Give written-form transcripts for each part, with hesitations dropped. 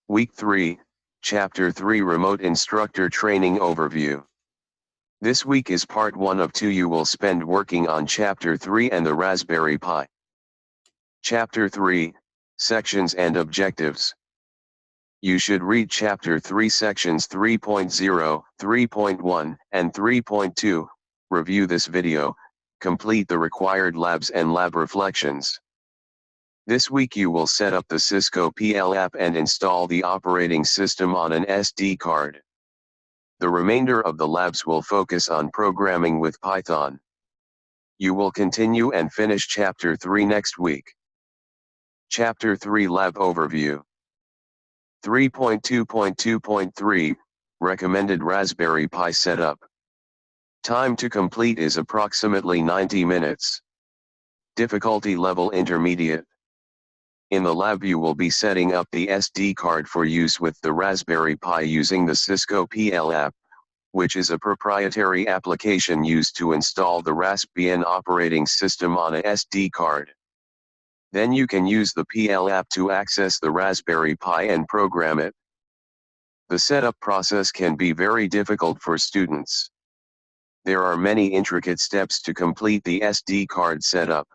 Week 3, Chapter 3 Remote Instructor Training Overview. This week is part 1 of 2 you will spend working on Chapter 3 and the Raspberry Pi. Chapter 3, Sections and Objectives. You should read Chapter 3 Sections 3.0, 3.1, and 3.2, review this video, complete the required labs and lab reflections. This week you will set up the Cisco PL app and install the operating system on an SD card. The remainder of the labs will focus on programming with Python. You will continue and finish Chapter 3 next week. Chapter 3 Lab Overview. 3.2.2.3, Recommended Raspberry Pi Setup. Time to complete is approximately 90 minutes. Difficulty level intermediate. In the lab you will be setting up the SD card for use with the Raspberry Pi using the Cisco PL app, which is a proprietary application used to install the Raspbian operating system on a SD card. Then you can use the PL app to access the Raspberry Pi and program it. The setup process can be very difficult for students. There are many intricate steps to complete the SD card setup.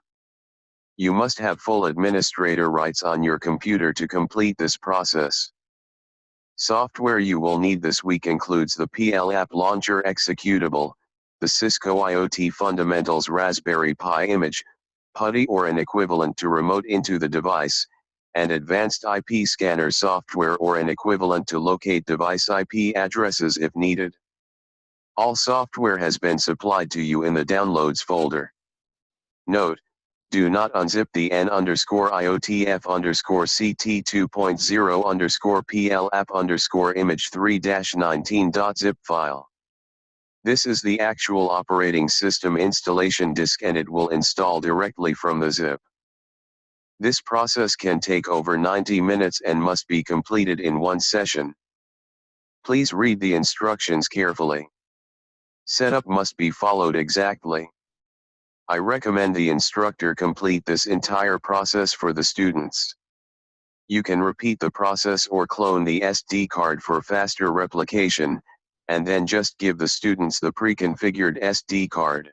You must have full administrator rights on your computer to complete this process. Software you will need this week includes the PL App Launcher executable, the Cisco IoT Fundamentals Raspberry Pi image, PuTTY or an equivalent to remote into the device, and advanced IP scanner software or an equivalent to locate device IP addresses if needed. All software has been supplied to you in the Downloads folder. Note: do not unzip the n_IOTF_CT2.0_PL_app_image3-19.zip file. This is the actual operating system installation disk and it will install directly from the zip. This process can take over 90 minutes and must be completed in one session. Please read the instructions carefully. Setup must be followed exactly. I recommend the instructor complete this entire process for the students. You can repeat the process or clone the SD card for faster replication, and then just give the students the pre-configured SD card.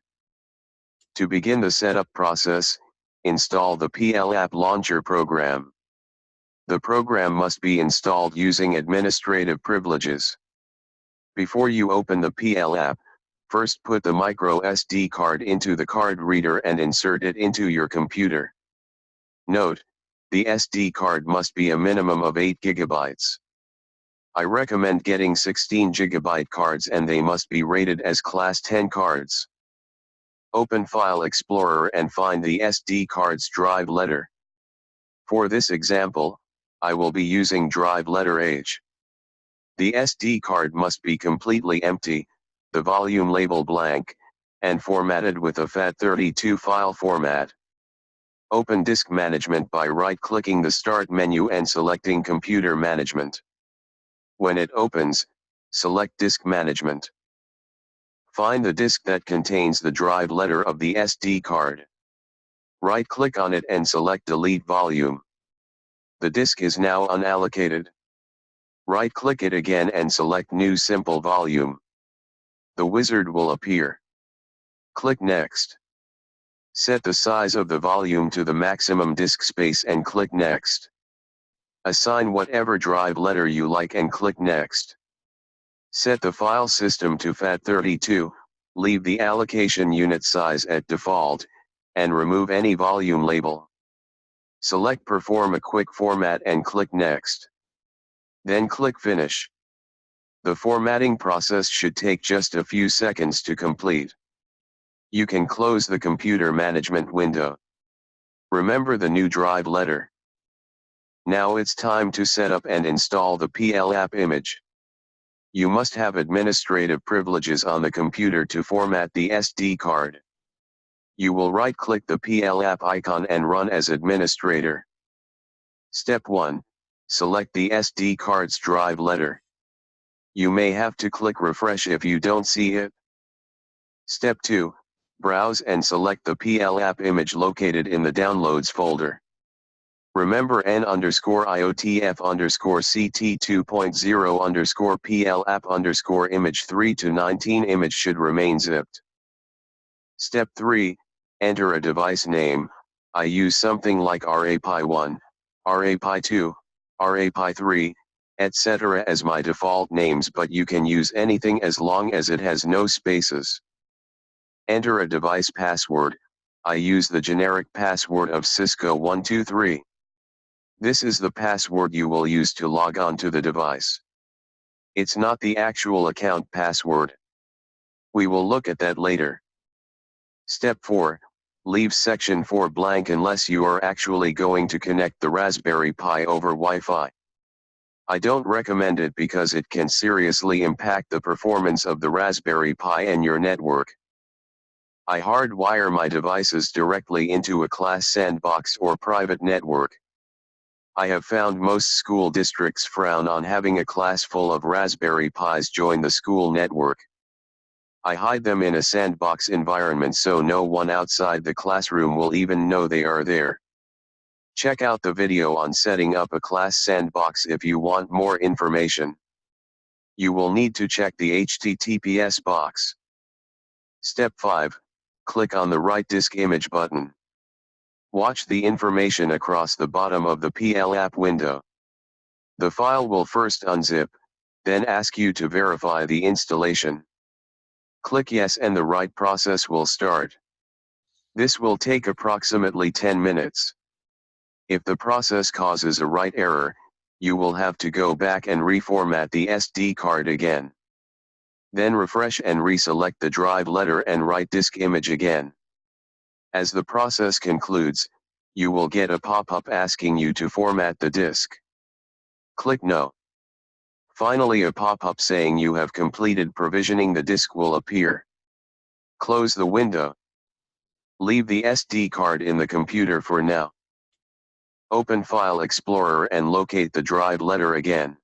To begin the setup process, install the PL App Launcher program. The program must be installed using administrative privileges. Before you open the PL app, first put the micro SD card into the card reader and insert it into your computer. Note: the SD card must be a minimum of 8 GB. I recommend getting 16 GB cards and they must be rated as Class 10 cards. Open File Explorer and find the SD card's drive letter. For this example, I will be using drive letter H. The SD card must be completely empty, the volume label blank, and formatted with a FAT32 file format. Open Disk Management by right-clicking the Start menu and selecting Computer Management. When it opens, select Disk Management. Find the disk that contains the drive letter of the SD card. Right-click on it and select Delete Volume. The disk is now unallocated. Right-click it again and select New Simple Volume. The wizard will appear. Click Next. Set the size of the volume to the maximum disk space and click Next. Assign whatever drive letter you like and click Next. Set the file system to FAT32, leave the allocation unit size at default, and remove any volume label. Select Perform a quick format and click Next. Then click Finish. The formatting process should take just a few seconds to complete. You can close the computer management window. Remember the new drive letter. Now it's time to set up and install the PL app image. You must have administrative privileges on the computer to format the SD card. You will right-click the PL app icon and run as administrator. Step 1. Select the SD card's drive letter. You may have to click refresh if you don't see it. Step 2. Browse and select the PL app image located in the Downloads folder. Remember N_IOTF_CT 2.0 PL app image 3 to 19 image should remain zipped. Step 3, enter a device name. I use something like RAPI1, RAPI2, RAPI3, etc. as my default names, but you can use anything as long as it has no spaces. Enter a device password. I use the generic password of Cisco123. This is the password you will use to log on to the device. It's not the actual account password. We will look at that later. Step 4, leave section 4 blank unless you are actually going to connect the Raspberry Pi over Wi-Fi. I don't recommend it because it can seriously impact the performance of the Raspberry Pi and your network. I hardwire my devices directly into a class sandbox or private network. I have found most school districts frown on having a class full of Raspberry Pis join the school network. I hide them in a sandbox environment so no one outside the classroom will even know they are there. Check out the video on setting up a class sandbox if you want more information. You will need to check the HTTPS box. Step 5, click on the right disk image button. Watch the information across the bottom of the PL app window. The file will first unzip, then ask you to verify the installation. Click yes and the write process will start. This will take approximately 10 minutes. If the process causes a write error, you will have to go back and reformat the SD card again. Then refresh and reselect the drive letter and write disk image again. As the process concludes, you will get a pop-up asking you to format the disk. Click No. Finally, a pop-up saying you have completed provisioning the disk will appear. Close the window. Leave the SD card in the computer for now. Open File Explorer and locate the drive letter again.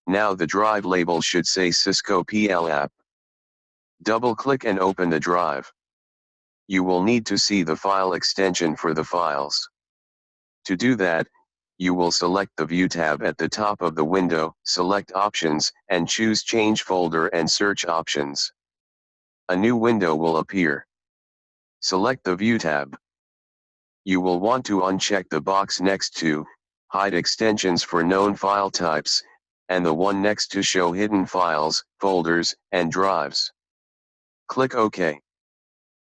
Now the drive label should say Cisco PL app. Double-click and open the drive. You will need to see the file extension for the files. To do that, you will select the View tab at the top of the window, select Options, and choose Change Folder and Search Options. A new window will appear. Select the View tab. You will want to uncheck the box next to Hide Extensions for known file types, and the one next to Show hidden files, folders, and drives. Click OK.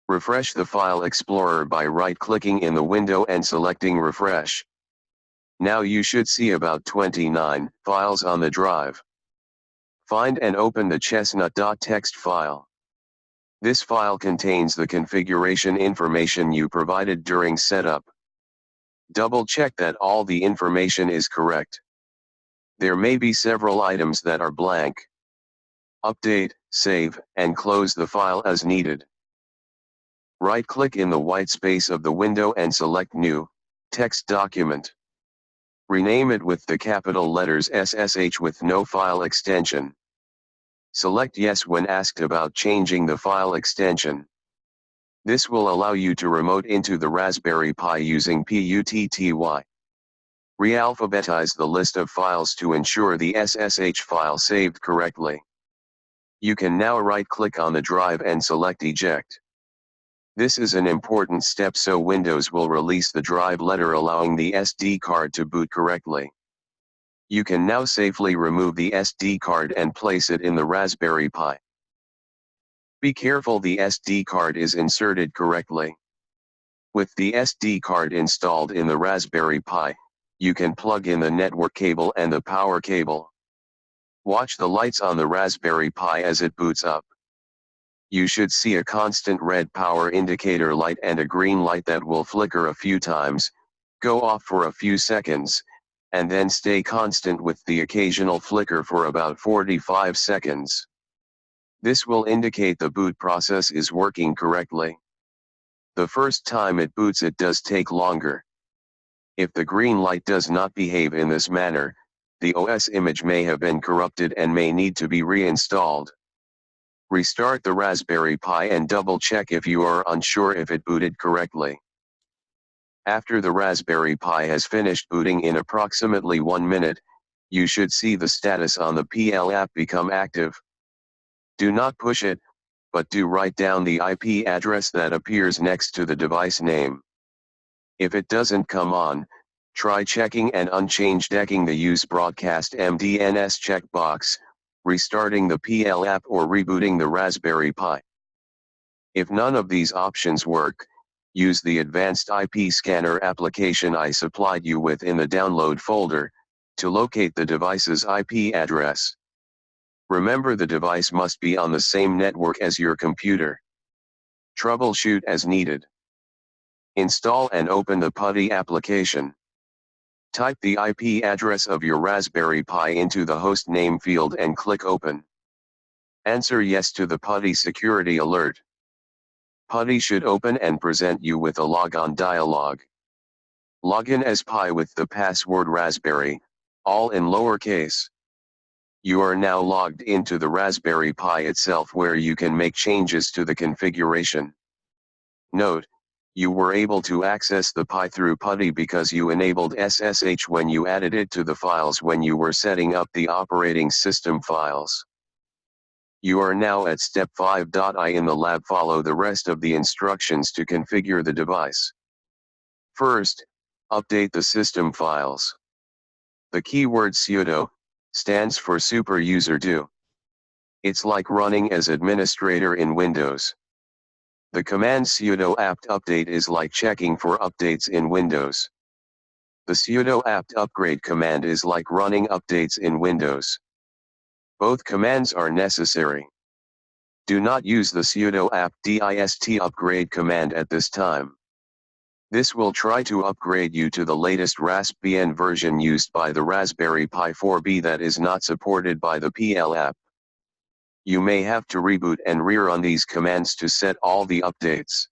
Refresh the File Explorer by right-clicking in the window and selecting Refresh. Now you should see about 29 files on the drive. Find and open the chestnut.txt file. This file contains the configuration information you provided during setup. Double-check that all the information is correct. There may be several items that are blank. Update, save, and close the file as needed. Right-click in the white space of the window and select New Text Document. Rename it with the capital letters SSH with no file extension. Select Yes when asked about changing the file extension. This will allow you to remote into the Raspberry Pi using PUTTY. Realphabetize the list of files to ensure the SSH file saved correctly. You can now right-click on the drive and select Eject. This is an important step so Windows will release the drive letter allowing the SD card to boot correctly. You can now safely remove the SD card and place it in the Raspberry Pi. Be careful the SD card is inserted correctly. With the SD card installed in the Raspberry Pi, you can plug in the network cable and the power cable. Watch the lights on the Raspberry Pi as it boots up. You should see a constant red power indicator light and a green light that will flicker a few times, go off for a few seconds, and then stay constant with the occasional flicker for about 45 seconds. This will indicate the boot process is working correctly. The first time it boots it does take longer. If the green light does not behave in this manner, the OS image may have been corrupted and may need to be reinstalled. Restart the Raspberry Pi and double-check if you are unsure if it booted correctly. After the Raspberry Pi has finished booting in approximately 1 minute, you should see the status on the PL app become active. Do not push it, but do write down the IP address that appears next to the device name. If it doesn't come on, try checking and unchecking the Use Broadcast MDNS checkbox, restarting the PL app or rebooting the Raspberry Pi. If none of these options work, use the Advanced IP Scanner application I supplied you with in the download folder, to locate the device's IP address. Remember, the device must be on the same network as your computer. Troubleshoot as needed. Install and open the PuTTY application. Type the IP address of your Raspberry Pi into the host name field and click Open. Answer yes to the PuTTY security alert. PuTTY should open and present you with a logon dialog. Login as Pi with the password Raspberry, all in lowercase. You are now logged into the Raspberry Pi itself, where you can make changes to the configuration. Note, you were able to access the Pi through PuTTY because you enabled SSH when you added it to the files when you were setting up the operating system files. You are now at step 5.I in the lab. Follow the rest of the instructions to configure the device. First, update the system files. The keyword sudo stands for super user do. It's like running as administrator in Windows. The command sudo apt update is like checking for updates in Windows. The sudo apt upgrade command is like running updates in Windows. Both commands are necessary. Do not use the sudo apt dist upgrade command at this time. This will try to upgrade you to the latest Raspbian version used by the Raspberry Pi 4B that is not supported by the PL app. You may have to reboot and rerun these commands to set all the updates.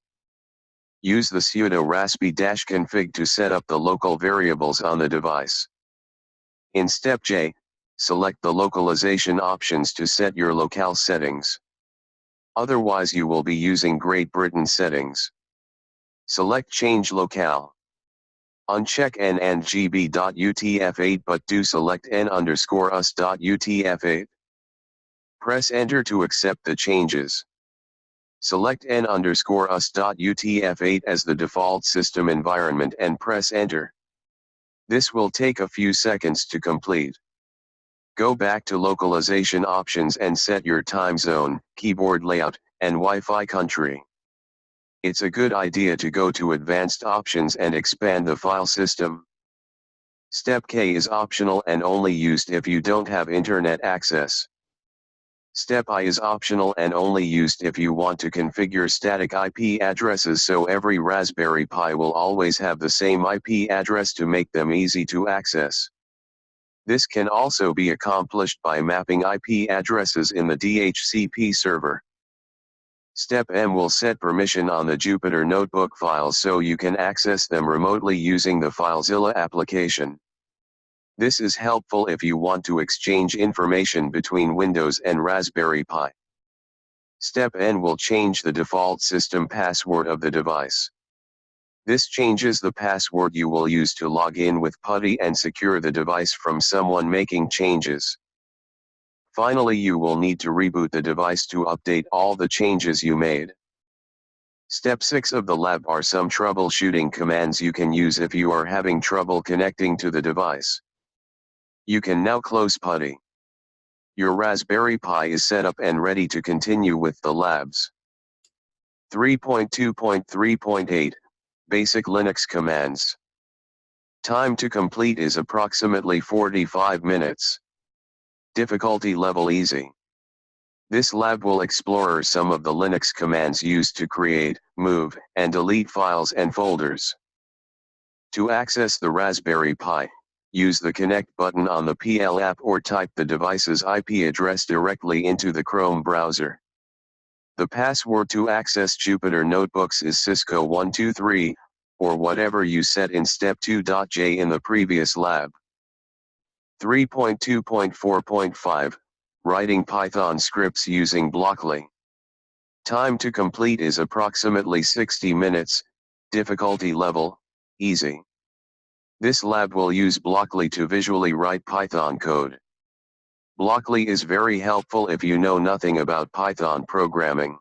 Use the sudo raspi-config to set up the local variables on the device. In step J, select the localization options to set your locale settings. Otherwise you will be using Great Britain settings. Select Change Locale. Uncheck N and GB.UTF-8 but do select N_US.UTF-8. Press Enter to accept the changes. Select N_US.UTF-8 as the default system environment and press Enter. This will take a few seconds to complete. Go back to localization options and set your time zone, keyboard layout, and Wi-Fi country. It's a good idea to go to advanced options and expand the file system. Step K is optional and only used if you don't have internet access. Step I is optional and only used if you want to configure static IP addresses so every Raspberry Pi will always have the same IP address to make them easy to access. This can also be accomplished by mapping IP addresses in the DHCP server. Step M will set permission on the Jupyter Notebook files so you can access them remotely using the FileZilla application. This is helpful if you want to exchange information between Windows and Raspberry Pi. Step N will change the default system password of the device. This changes the password you will use to log in with PuTTY and secure the device from someone making changes. Finally, you will need to reboot the device to update all the changes you made. Step 6 of the lab are some troubleshooting commands you can use if you are having trouble connecting to the device. You can now close PuTTY. Your Raspberry Pi is set up and ready to continue with the labs. 3.2.3.8 Basic Linux Commands. Time to complete is approximately 45 minutes. Difficulty level easy. This lab will explore some of the Linux commands used to create, move, and delete files and folders. To access the Raspberry Pi, use the Connect button on the PL app or type the device's IP address directly into the Chrome browser. The password to access Jupyter Notebooks is Cisco123, or whatever you set in step 2.J in the previous lab. 3.2.4.5 Writing Python scripts using Blockly. Time to complete is approximately 60 minutes, difficulty level, easy. This lab will use Blockly to visually write Python code. Blockly is very helpful if you know nothing about Python programming.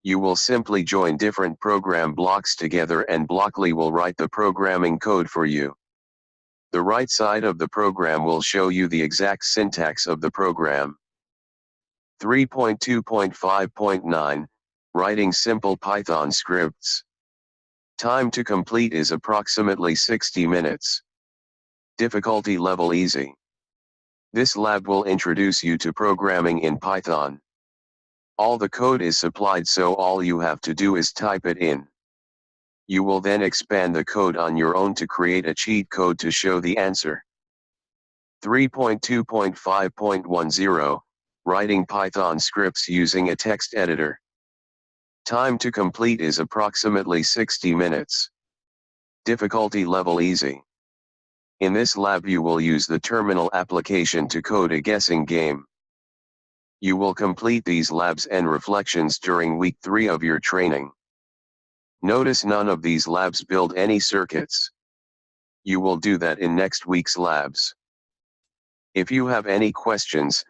You will simply join different program blocks together and Blockly will write the programming code for you. The right side of the program will show you the exact syntax of the program. 3.2.5.9 Writing simple Python scripts. Time to complete is approximately 60 minutes. Difficulty level easy. This lab will introduce you to programming in Python. All the code is supplied, so all you have to do is type it in. You will then expand the code on your own to create a cheat code to show the answer. 3.2.5.10 Writing Python scripts using a text editor. Time to complete is approximately 60 minutes. Difficulty level easy. In this lab you will use the terminal application to code a guessing game. You will complete these labs and reflections during week 3 of your training. Notice none of these labs build any circuits. You will do that in next week's labs. If you have any questions,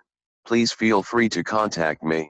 please feel free to contact me.